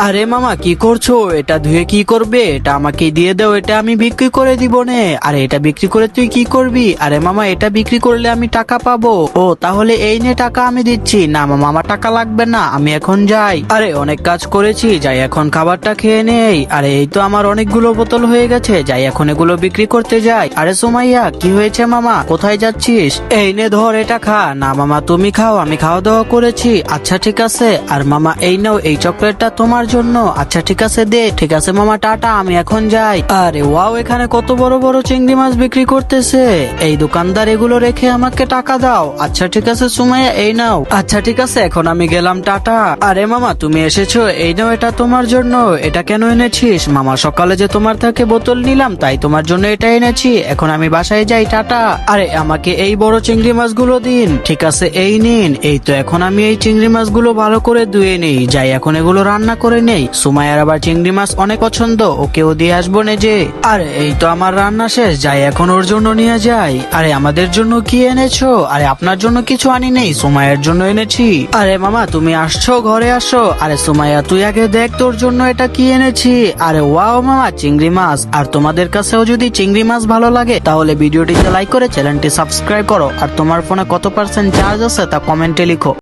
আরে মামা কি করছো? এটা ধুয়ে কি করবে? এটা আমাকে দিয়ে দাও, এটা আমি বিক্রি করে দিব নে। আরে এটা বিক্রি করে তুই কি করবি? আরে মামা এটা বিক্রি করলে আমি টাকা পাবো। ও তাহলে এই নে টাকা আমি দিচ্ছি। না মামা আমার টাকা লাগবে না, আমি এখন যাই। আরে অনেক কাজ করেছি, যাই এখন খাবারটা খেয়ে নেই। আরে এই তো আমার অনেকগুলো বোতল হয়ে গেছে, যাই এখন এগুলো বিক্রি করতে যাই। আরে সুমাইয়া কি হয়েছে মামা, কোথায় যাচ্ছিস? এই নে ধর এটা খা। না মামা তুমি খাও, আমি খাওয়া দাওয়া করেছি। আচ্ছা ঠিক আছে। আর মামা এই নাও, এই চকলেটটা তোমার জন্য। আচ্ছা ঠিক আছে দে। ঠিক আছে মামা টাটা, আমি এখন যাই। আরে ওয়াও, এখানে কত বড় বড় চিংড়ি মাছ বিক্রি করতেছে। এই দোকানদার এগুলো রেখে আমাকে টাকা দাও। আচ্ছা ঠিক আছে সুমাইয়া এই নাও। আচ্ছা ঠিক আছে এখন আমি গেলাম, টাটা। আরে মামা তুমি এসেছো, এই নাও এটা তোমার জন্য। এটা কেন এনেছিস? মামা সকালে যে তোমার থেকে বোতল নিলাম তাই তোমার জন্য এটা এনেছি। এখন আমি বাসায় যাই, টাটা। আরে আমাকে এই বড় চিংড়ি মাছগুলো দিন। ঠিক আছে এই নিন। এই তো এখন আমি এই চিংড়ি মাছগুলো ভালো করে ধুয়ে নেই, যাই এখন এগুলো রান্না করে নেই। সুমাইয়ার আবার চিংড়ি মাছ অনেক পছন্দ, ওকেও দিয়ে আসবো নে যে। আরে এই তো আমার রান্না শেষ, যাই এখন ওর জন্য নিয়ে যাই। আরে আমাদের জন্য কি এনেছো? আরে আপনার জন্য কিছু আনি নেই, সুমাইয়ার জন্য এনেছি। আরে মামা তুমি আসছো, ঘরে আসো। আরে সুমাইয়া তুই আগে দেখ তোর জন্য এটা কি এনেছি। আরে ওয়াও মামা চিংড়ি মাছ। আর তোমাদের কাছেও যদি চিংড়ি মাছ ভালো লাগে তাহলে ভিডিওটিতে লাইক করে চ্যানেলটি সাবস্ক্রাইব করো। আর তোমার ফোনে কত % চার্জ আছে তা কমেন্টে লিখো।